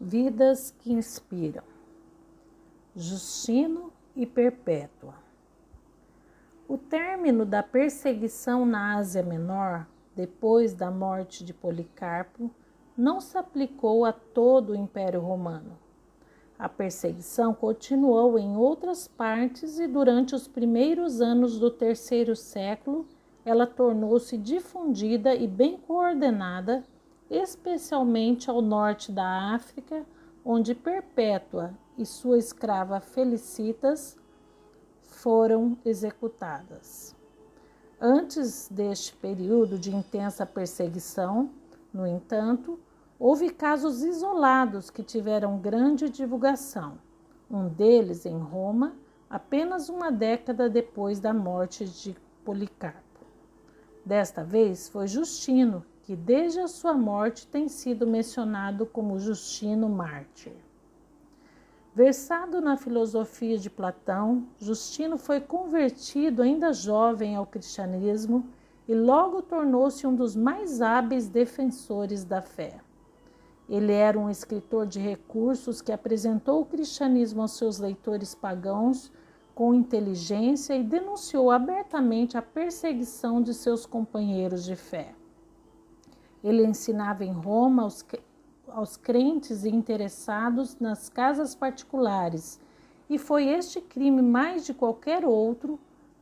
Vidas que inspiram. Justino e Perpétua. O término da perseguição na Ásia Menor, depois da morte de Policarpo, não se aplicou a todo o Império Romano. A perseguição continuou em outras partes e durante os primeiros anos do terceiro século, ela tornou-se difundida e bem coordenada, especialmente ao norte da África, onde Perpétua e sua escrava Felicitas foram executadas. Antes deste período de intensa perseguição, no entanto, houve casos isolados que tiveram grande divulgação. Um deles em Roma, apenas uma década depois da morte de Policarpo. Desta vez foi Justino, que desde a sua morte tem sido mencionado como Justino Mártir. Versado na filosofia de Platão, Justino foi convertido ainda jovem ao cristianismo e logo tornou-se um dos mais hábeis defensores da fé. Ele era um escritor de recursos que apresentou o cristianismo aos seus leitores pagãos com inteligência e denunciou abertamente a perseguição de seus companheiros de fé. Ele ensinava em Roma aos crentes e interessados nas casas particulares, e foi este crime mais de qualquer outro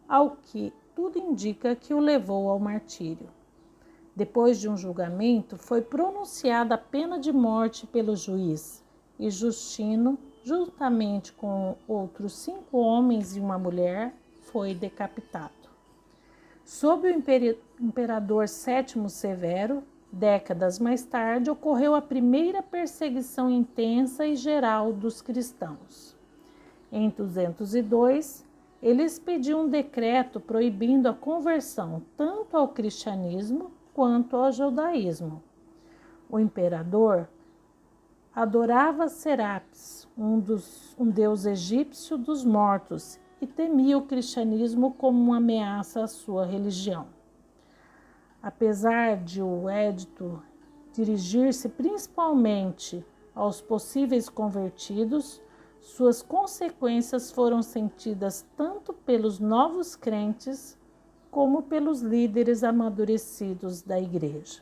ao que tudo indica que o levou ao martírio. Depois de um julgamento, foi pronunciada a pena de morte pelo juiz, e Justino, juntamente com outros 5 homens e uma mulher, foi decapitado. Sob o imperador Sétimo Severo, décadas mais tarde, ocorreu a primeira perseguição intensa e geral dos cristãos. Em 202, ele expediu um decreto proibindo a conversão tanto ao cristianismo quanto ao judaísmo. O imperador adorava Serapis, um deus egípcio dos mortos, e temia o cristianismo como uma ameaça à sua religião. Apesar de o edito dirigir-se principalmente aos possíveis convertidos, suas consequências foram sentidas tanto pelos novos crentes como pelos líderes amadurecidos da igreja.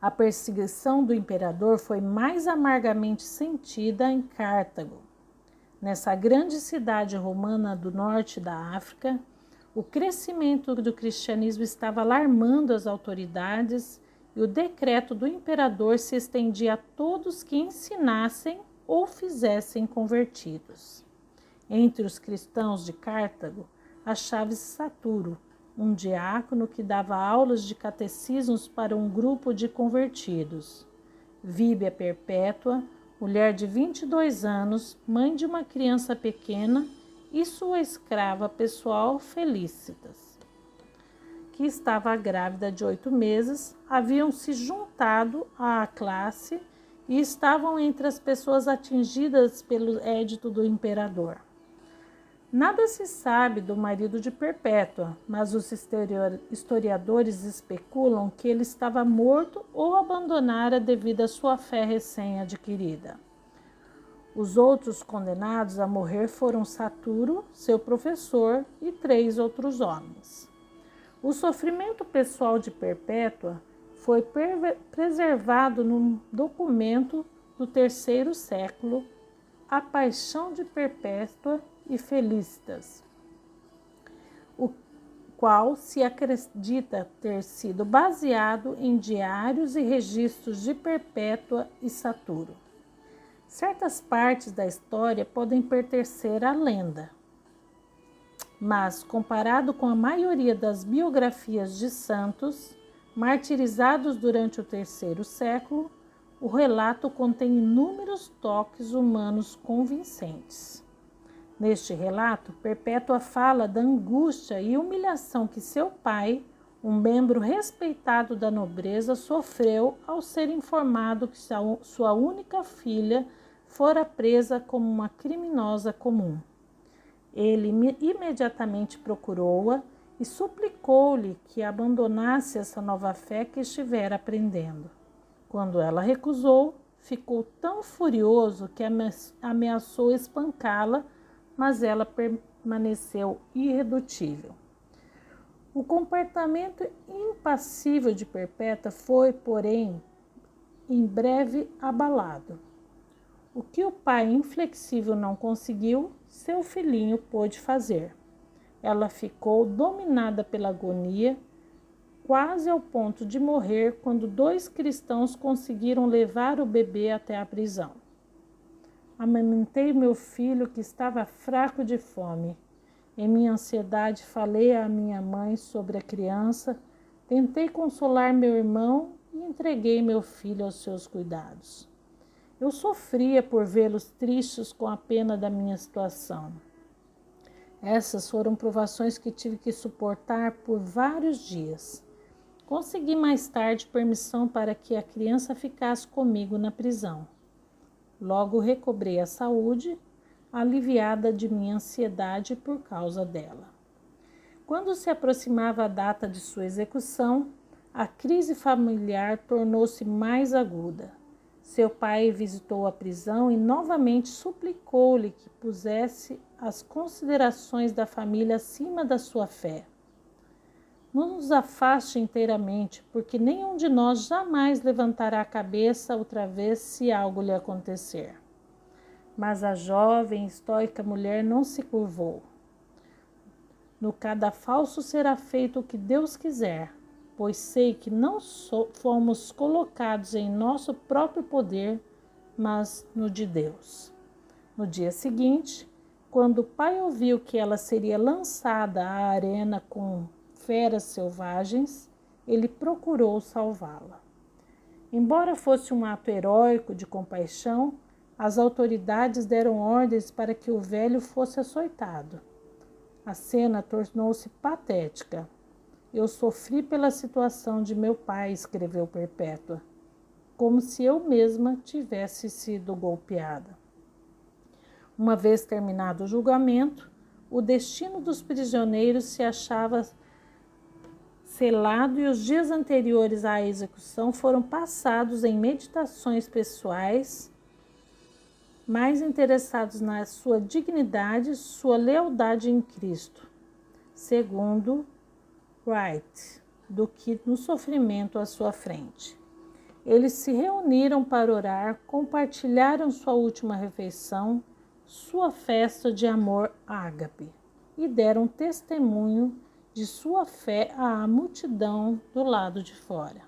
A perseguição do imperador foi mais amargamente sentida em Cartago. Nessa grande cidade romana do norte da África, o crescimento do cristianismo estava alarmando as autoridades e o decreto do imperador se estendia a todos que ensinassem ou fizessem convertidos. Entre os cristãos de Cartago, achava-se Saturo, um diácono que dava aulas de catecismos para um grupo de convertidos. Víbia Perpétua, mulher de 22 anos, mãe de uma criança pequena, e sua escrava pessoal Felicitas, que estava grávida de 8 meses, haviam se juntado à classe e estavam entre as pessoas atingidas pelo édito do imperador. Nada se sabe do marido de Perpétua, mas os historiadores especulam que ele estava morto ou abandonara devido à sua fé recém-adquirida. Os outros condenados a morrer foram Saturo, seu professor, e 3 outros homens. O sofrimento pessoal de Perpétua foi preservado num documento do terceiro século, A Paixão de Perpétua e Felicitas, o qual se acredita ter sido baseado em diários e registros de Perpétua e Saturo. Certas partes da história podem pertencer à lenda, mas comparado com a maioria das biografias de santos martirizados durante o terceiro século, o relato contém inúmeros toques humanos convincentes. Neste relato, Perpétua fala da angústia e humilhação que seu pai, um membro respeitado da nobreza, sofreu ao ser informado que sua única filha fora presa como uma criminosa comum. Ele imediatamente procurou-a e suplicou-lhe que abandonasse essa nova fé que estivera aprendendo. Quando ela recusou, ficou tão furioso que ameaçou espancá-la, mas ela permaneceu irredutível. O comportamento impassível de Perpétua foi, porém, em breve abalado. O que o pai inflexível não conseguiu, seu filhinho pôde fazer. Ela ficou dominada pela agonia, quase ao ponto de morrer, quando 2 cristãos conseguiram levar o bebê até a prisão. Amamentei meu filho, que estava fraco de fome. Em minha ansiedade, falei à minha mãe sobre a criança, tentei consolar meu irmão e entreguei meu filho aos seus cuidados. Eu sofria por vê-los tristes com a pena da minha situação. Essas foram provações que tive que suportar por vários dias. Consegui mais tarde permissão para que a criança ficasse comigo na prisão. Logo recobrei a saúde, aliviada de minha ansiedade por causa dela. Quando se aproximava a data de sua execução, a crise familiar tornou-se mais aguda. Seu pai visitou a prisão e novamente suplicou-lhe que pusesse as considerações da família acima da sua fé. Não nos afaste inteiramente, porque nenhum de nós jamais levantará a cabeça outra vez se algo lhe acontecer. Mas a jovem e estoica mulher não se curvou. No cadafalso será feito o que Deus quiser, pois sei que não fomos colocados em nosso próprio poder, mas no de Deus. No dia seguinte, quando o pai ouviu que ela seria lançada à arena com feras selvagens, ele procurou salvá-la. Embora fosse um ato heróico de compaixão, as autoridades deram ordens para que o velho fosse açoitado. A cena tornou-se patética. Eu sofri pela situação de meu pai, escreveu Perpétua, como se eu mesma tivesse sido golpeada. Uma vez terminado o julgamento, o destino dos prisioneiros se achava selado e os dias anteriores à execução foram passados em meditações pessoais, mais interessados na sua dignidade e sua lealdade em Cristo, segundo Wright, do que no sofrimento à sua frente. Eles se reuniram para orar, compartilharam sua última refeição, sua festa de amor ágape, e deram testemunho de sua fé à multidão do lado de fora.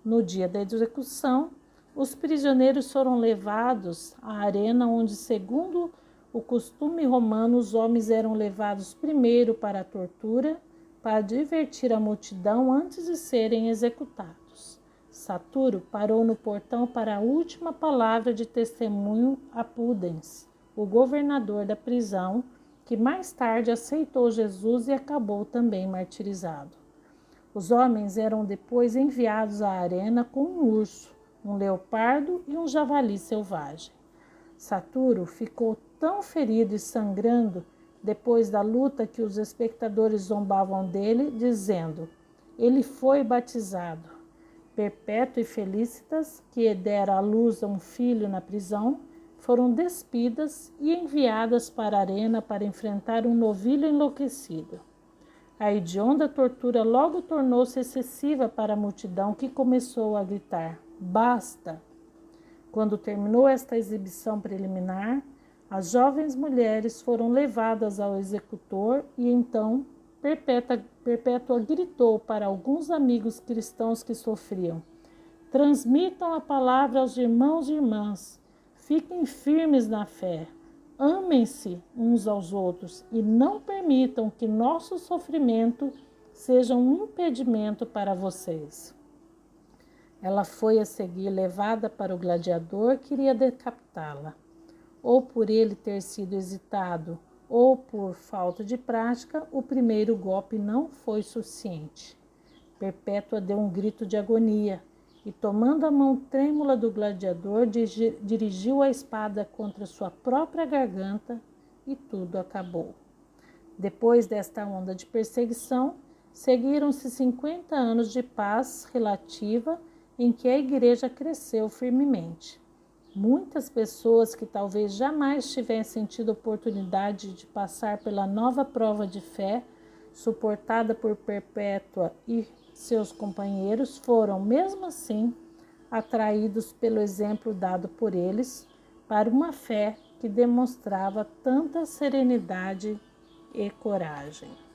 No dia da execução, os prisioneiros foram levados à arena onde, segundo o costume romano, os homens eram levados primeiro para a tortura, para divertir a multidão antes de serem executados. Saturo parou no portão para a última palavra de testemunho a Pudens, o governador da prisão, que mais tarde aceitou Jesus e acabou também martirizado. Os homens eram depois enviados à arena com um urso, um leopardo e um javali selvagem. Saturo ficou tão ferido e sangrando depois da luta que os espectadores zombavam dele, dizendo: ele foi batizado. Perpétua e Felicitas, que dera à luz a um filho na prisão, foram despidas e enviadas para a arena para enfrentar um novilho enlouquecido. A hedionda tortura logo tornou-se excessiva para a multidão, que começou a gritar: basta! Quando terminou esta exibição preliminar, as jovens mulheres foram levadas ao executor e então Perpétua gritou para alguns amigos cristãos que sofriam: transmitam a palavra aos irmãos e irmãs, fiquem firmes na fé, amem-se uns aos outros e não permitam que nosso sofrimento seja um impedimento para vocês. Ela foi a seguir levada para o gladiador que iria decapitá-la. Ou por ele ter sido hesitado, ou por falta de prática, o primeiro golpe não foi suficiente. Perpétua deu um grito de agonia e, tomando a mão trêmula do gladiador, dirigiu a espada contra sua própria garganta e tudo acabou. Depois desta onda de perseguição, seguiram-se 50 anos de paz relativa em que a igreja cresceu firmemente. Muitas pessoas que talvez jamais tivessem tido oportunidade de passar pela nova prova de fé, suportada por Perpétua e seus companheiros, foram, mesmo assim, atraídos pelo exemplo dado por eles para uma fé que demonstrava tanta serenidade e coragem.